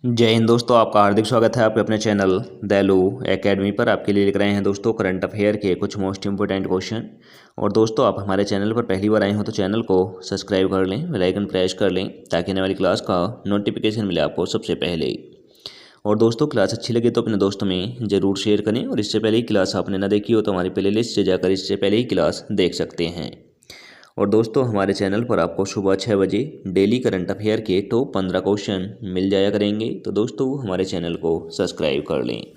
जय हिंद दोस्तों, आपका हार्दिक स्वागत है आपके अपने चैनल दैलू एकेडमी पर। आपके लिए लिख रहे हैं दोस्तों करंट अफेयर के कुछ मोस्ट इंपोर्टेंट क्वेश्चन। और दोस्तों, आप हमारे चैनल पर पहली बार आए हो तो चैनल को सब्सक्राइब कर लें, बेल आइकन प्रेस कर लें ताकि आने वाली क्लास का नोटिफिकेशन मिले आपको सबसे पहले। और दोस्तों, क्लास अच्छी लगे तो अपने दोस्तों में ज़रूर शेयर करें। और इससे पहले ही क्लास आपने ना देखी हो तो हमारी प्ले लिस्ट से जाकर इससे पहले ही क्लास देख सकते हैं। और दोस्तों, हमारे चैनल पर आपको सुबह 6 बजे डेली करंट अफेयर के टॉप 15 क्वेश्चन मिल जाया करेंगे। तो दोस्तों, हमारे चैनल को सब्सक्राइब कर लें।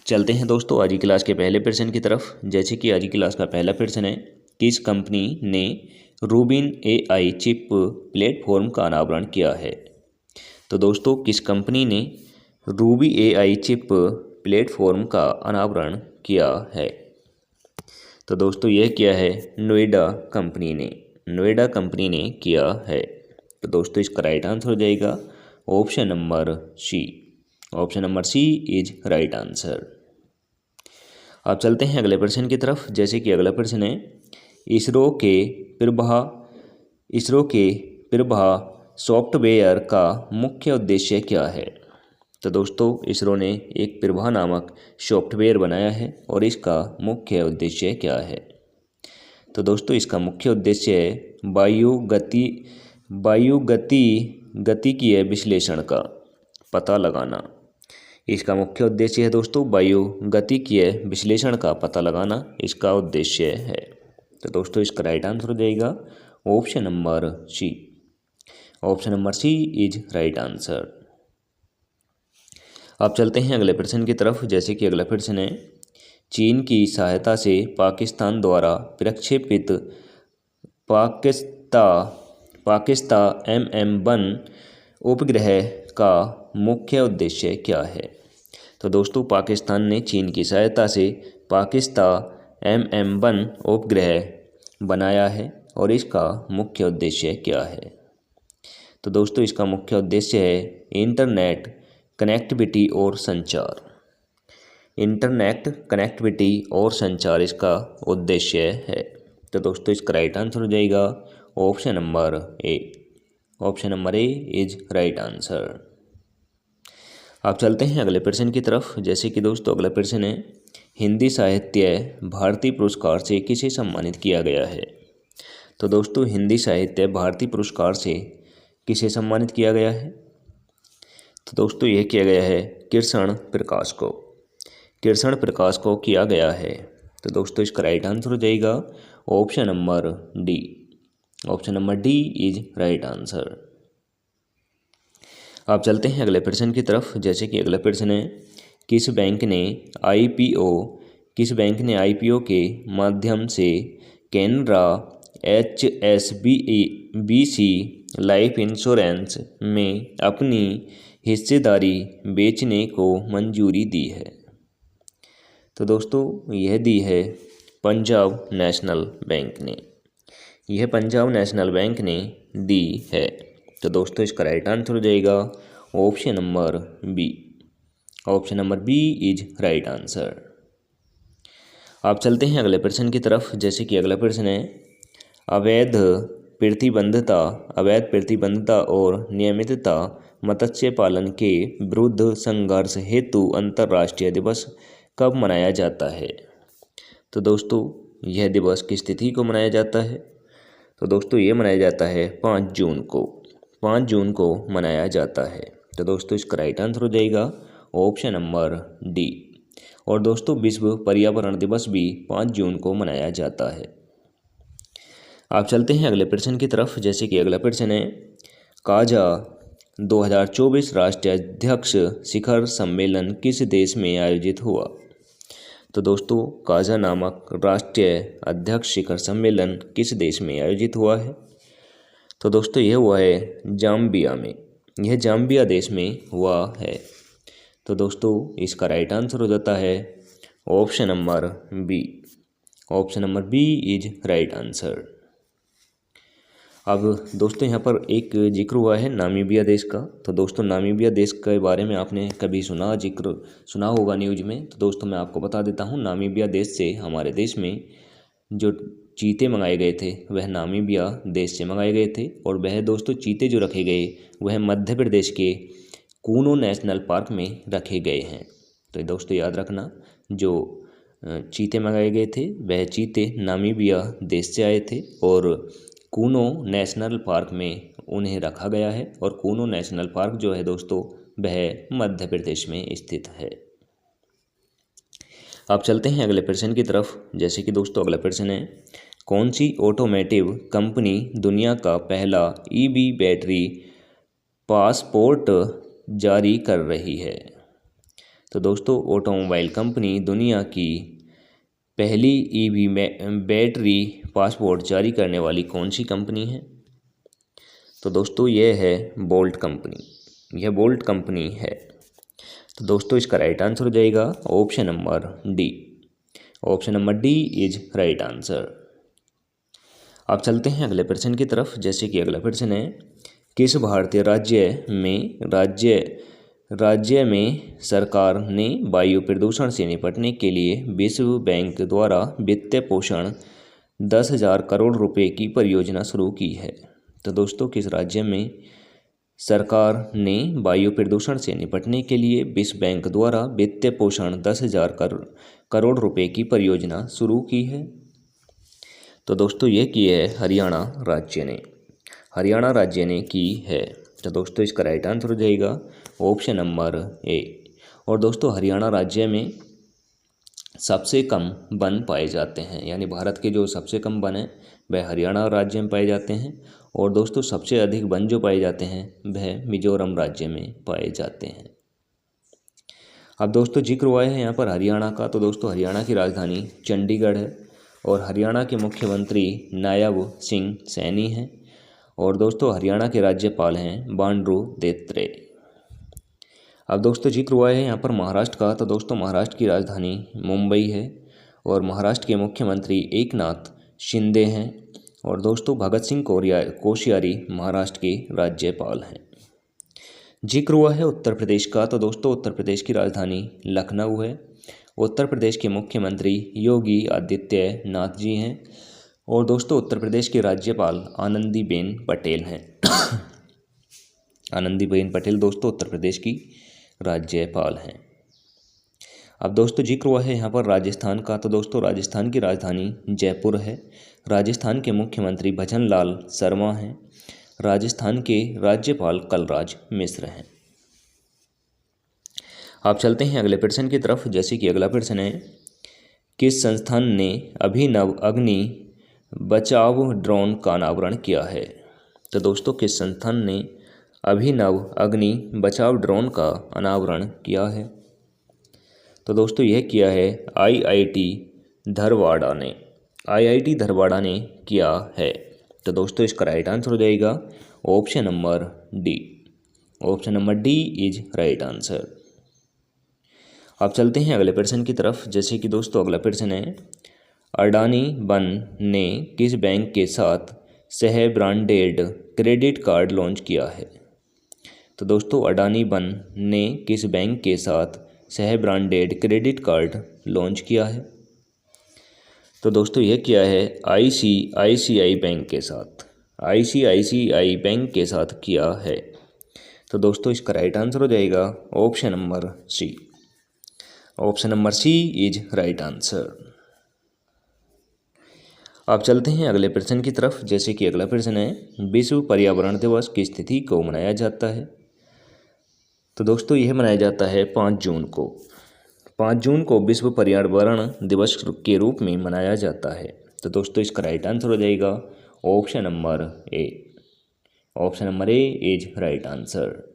चलते हैं दोस्तों आज की क्लास के पहले प्रश्न की तरफ। जैसे कि आज की क्लास का पहला प्रश्न है, किस कंपनी ने रूबिन एआई चिप प्लेटफॉर्म का अनावरण किया है? तो दोस्तों, किस कंपनी ने रूबी एआई चिप प्लेटफॉर्म का अनावरण किया है? तो दोस्तों, यह किया है नोएडा कंपनी ने। नोएडा कंपनी ने किया है। तो दोस्तों, इसका राइट आंसर हो जाएगा option number C. Option number C is right answer. अब चलते हैं अगले प्रश्न की तरफ। जैसे कि अगला प्रश्न है, इसरो के प्रभा सॉफ्टवेयर का मुख्य उद्देश्य क्या है? तो दोस्तों, इसरो ने एक प्रभा नामक सॉफ्टवेयर बनाया है और इसका मुख्य उद्देश्य क्या है? तो दोस्तों, इसका मुख्य उद्देश्य है गतिकीय विश्लेषण का पता लगाना। इसका मुख्य उद्देश्य है दोस्तों वायुगतिकीय विश्लेषण का पता लगाना इसका उद्देश्य है। तो दोस्तों, इसका राइट आंसर हो जाएगा option number C. Option number C is right answer. अब चलते हैं अगले प्रश्न की तरफ। जैसे कि अगला प्रश्न है, चीन की सहायता से पाकिस्तान द्वारा प्रक्षेपित पाकिस्ता MM-1 उपग्रह का मुख्य उद्देश्य क्या है? तो दोस्तों, पाकिस्तान ने चीन की सहायता से पाकिस्ता MM-1 उपग्रह बनाया है और इसका मुख्य उद्देश्य क्या है? तो दोस्तों, इसका मुख्य उद्देश्य है इंटरनेट कनेक्टिविटी और संचार। इंटरनेट कनेक्टिविटी और संचार इसका उद्देश्य है। तो दोस्तों, इसका राइट आंसर हो जाएगा option number A. Option number A is right answer. अब चलते हैं अगले प्रश्न की तरफ। जैसे कि दोस्तों, अगला प्रश्न है, हिंदी साहित्य भारती पुरस्कार से किसे सम्मानित किया गया है? तो दोस्तों, हिंदी साहित्य भारती पुरस्कार से किसे सम्मानित किया गया है? तो दोस्तों, यह किया गया है कृष्ण प्रकाश को। कृष्ण प्रकाश को किया गया है। तो दोस्तों, इसका राइट आंसर हो जाएगा option number D. Option number D is right answer. आप चलते हैं अगले प्रश्न की तरफ। जैसे कि अगला प्रश्न है, किस बैंक ने आईपीओ के माध्यम से कैनरा HSBC लाइफ इंश्योरेंस में अपनी हिस्सेदारी बेचने को मंजूरी दी है? तो दोस्तों, यह दी है पंजाब नेशनल बैंक ने। यह पंजाब नेशनल बैंक ने दी है। तो दोस्तों, इसका राइट आंसर हो जाएगा option number B. Option number B is right answer. आप चलते हैं अगले प्रश्न की तरफ। जैसे कि अगला प्रश्न है, अवैध प्रतिबंधता और नियमितता मत्स्य पालन के विरुद्ध संघर्ष हेतु अंतर्राष्ट्रीय दिवस कब मनाया जाता है? तो दोस्तों, यह दिवस किस तिथि को मनाया जाता है? तो दोस्तों, ये मनाया जाता है 5 जून को। 5 जून को मनाया जाता है। तो दोस्तों, इसका राइट आंसर हो जाएगा ऑप्शन नंबर डी। और दोस्तों, विश्व पर्यावरण दिवस भी 5 जून को मनाया जाता है। आप चलते हैं अगले प्रश्न की तरफ। जैसे कि अगला प्रश्न है, काजा 2024 राष्ट्रीय अध्यक्ष शिखर सम्मेलन किस देश में आयोजित हुआ? तो दोस्तों, काजा नामक राष्ट्रीय अध्यक्ष शिखर सम्मेलन किस देश में आयोजित हुआ है? तो दोस्तों, यह हुआ है जाम्बिया में। यह जाम्बिया देश में हुआ है। तो दोस्तों, इसका राइट आंसर हो जाता है option number B. Option number B is right answer. अब दोस्तों, यहाँ पर एक जिक्र हुआ है नामीबिया देश का। तो दोस्तों, नामीबिया देश के बारे में आपने कभी सुना होगा न्यूज में। तो दोस्तों, मैं आपको बता देता हूँ, नामीबिया देश से हमारे देश में जो चीते मंगाए गए थे वह नामीबिया देश से मंगाए गए थे। और वह दोस्तों चीते जो रखे गए वह मध्य प्रदेश के कूनो नेशनल पार्क में रखे गए हैं। तो दोस्तों याद रखना, जो चीते मंगाए गए थे वह चीते नामीबिया देश से आए थे और कूनो नेशनल पार्क में उन्हें रखा गया है। और कूनो नेशनल पार्क जो है दोस्तों वह मध्य प्रदेश में स्थित है। अब चलते हैं अगले प्रश्न की तरफ। जैसे कि दोस्तों अगला प्रश्न है, कौन सी ऑटोमेटिव कंपनी दुनिया का पहला ईवी बैटरी पासपोर्ट जारी कर रही है? तो दोस्तों ऑटोमोबाइल कंपनी दुनिया की पहली ईवी बैटरी पासपोर्ट जारी करने वाली कौन सी कंपनी है? तो दोस्तों यह है बोल्ट कंपनी, यह बोल्ट कंपनी है। तो दोस्तों इसका राइट आंसर हो जाएगा option number D. Option number D is right answer. अब चलते हैं अगले प्रश्न की तरफ। जैसे कि अगला प्रश्न है, किस भारतीय राज्य में सरकार ने वायु प्रदूषण से निपटने के लिए विश्व बैंक द्वारा वित्तीय पोषण 10,000 करोड़ रुपए की परियोजना शुरू की है? तो दोस्तों किस राज्य में सरकार ने वायु प्रदूषण से निपटने के लिए विश्व बैंक द्वारा वित्तीय पोषण 10,000 करोड़ रुपए की परियोजना शुरू की है? तो दोस्तों ये की है हरियाणा राज्य ने, हरियाणा राज्य ने की है। तो दोस्तों इसका राइट आंसर हो जाएगा ऑप्शन नंबर ए। और दोस्तों हरियाणा राज्य में सबसे कम वन पाए जाते हैं, यानी भारत के जो सबसे कम वन हैं वह हरियाणा राज्य में पाए जाते हैं। और दोस्तों सबसे अधिक वन जो पाए जाते हैं वह मिजोरम राज्य में पाए जाते हैं। अब दोस्तों जिक्र हुआ है यहाँ पर हरियाणा का, तो दोस्तों हरियाणा की राजधानी चंडीगढ़ है और हरियाणा के मुख्यमंत्री नायब सिंह सैनी हैं। और दोस्तों हरियाणा के राज्यपाल हैं बंडारू दत्तात्रेय। अब दोस्तों जिक्र हुआ है यहाँ पर महाराष्ट्र का, तो दोस्तों महाराष्ट्र की राजधानी मुंबई है और महाराष्ट्र के मुख्यमंत्री एकनाथ शिंदे हैं। और दोस्तों भगत सिंह कोश्यारी महाराष्ट्र के राज्यपाल हैं। जिक्र हुआ है उत्तर प्रदेश का, तो दोस्तों उत्तर प्रदेश की राजधानी लखनऊ है। उत्तर प्रदेश के मुख्यमंत्री योगी आदित्यनाथ जी हैं। और दोस्तों उत्तर प्रदेश के राज्यपाल आनंदीबेन पटेल हैं। आनंदीबेन पटेल दोस्तों उत्तर प्रदेश की राज्यपाल हैं। अब दोस्तों जिक्र हुआ है यहाँ पर राजस्थान का, तो दोस्तों राजस्थान की राजधानी जयपुर है। राजस्थान के मुख्यमंत्री भजनलाल शर्मा हैं। राजस्थान के राज्यपाल कलराज मिश्र हैं। आप चलते हैं अगले प्रश्न की तरफ। जैसे कि अगला प्रश्न है, किस संस्थान ने अभिनव अग्नि बचाव ड्रोन का अनावरण किया है? तो दोस्तों किस संस्थान ने अभिनव अग्नि बचाव ड्रोन का अनावरण किया है? तो दोस्तों यह किया है IIT धारवाड़ ने, IIT धारवाड़ ने किया है। तो दोस्तों इसका राइट आंसर हो जाएगा option number D. Option number D is right answer. अब चलते हैं अगले प्रश्न की तरफ। जैसे कि दोस्तों अगला प्रश्न है, अडानी वन ने किस बैंक के साथ सह ब्रांडेड क्रेडिट कार्ड लॉन्च किया है? तो दोस्तों अडानी वन ने किस बैंक के साथ सह ब्रांडेड क्रेडिट कार्ड लॉन्च किया है? तो दोस्तों यह किया है ICICI बैंक के साथ, ICICI बैंक के साथ किया है। तो दोस्तों इसका राइट आंसर हो जाएगा option number C. Option number C is right answer. अब चलते हैं अगले प्रश्न की तरफ। जैसे कि अगला प्रश्न है, विश्व पर्यावरण दिवस किस तिथि को मनाया जाता है? तो दोस्तों यह मनाया जाता है 5 जून को। 5 जून को विश्व पर्यावरण दिवस के रूप में मनाया जाता है। तो दोस्तों इसका राइट आंसर हो जाएगा option number A. Option number A is right answer.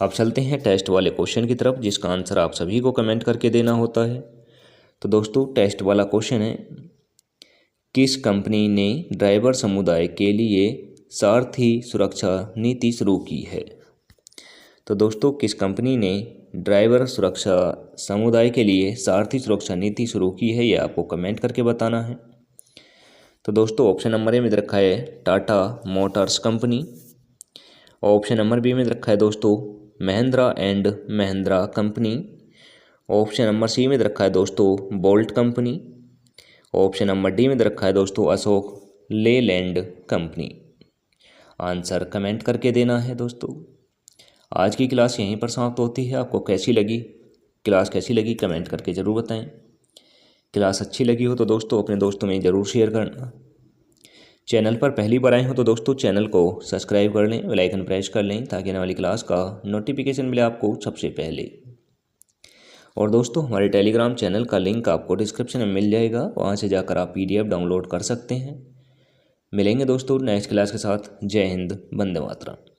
अब चलते हैं टेस्ट वाले क्वेश्चन की तरफ, जिसका आंसर आप सभी को कमेंट करके देना होता है। तो दोस्तों टेस्ट वाला क्वेश्चन है, किस कंपनी ने ड्राइवर समुदाय के लिए सारथी सुरक्षा नीति शुरू की है? तो दोस्तों किस कंपनी ने ड्राइवर सुरक्षा समुदाय के लिए सारथी सुरक्षा नीति शुरू की है, ये आपको कमेंट करके बताना है। तो दोस्तों ऑप्शन नंबर ए में रखा है Tata Motors company. Option number B में रखा है दोस्तों Mahindra and Mahindra company. Option number C में रखा है दोस्तों Bolt company. Option number D में रखा है दोस्तों Ashok Leyland company. Answer comment करके देना है दोस्तों। आज की क्लास यहीं पर समाप्त होती है। आपको क्लास कैसी लगी कमेंट करके ज़रूर बताएं। क्लास अच्छी लगी हो तो दोस्तों अपने दोस्तों में ज़रूर शेयर करना। चैनल पर पहली बार आए हो तो दोस्तों चैनल को सब्सक्राइब कर लें, बेल आइकन प्रेस कर लें ताकि आने वाली क्लास का नोटिफिकेशन मिले आपको सबसे पहले। और दोस्तों हमारे टेलीग्राम चैनल का लिंक आपको डिस्क्रिप्शन में मिल जाएगा, वहाँ से जाकर आप PDF डाउनलोड कर सकते हैं। मिलेंगे दोस्तों नेक्स्ट क्लास के साथ। जय हिंद, वंदे मातरम।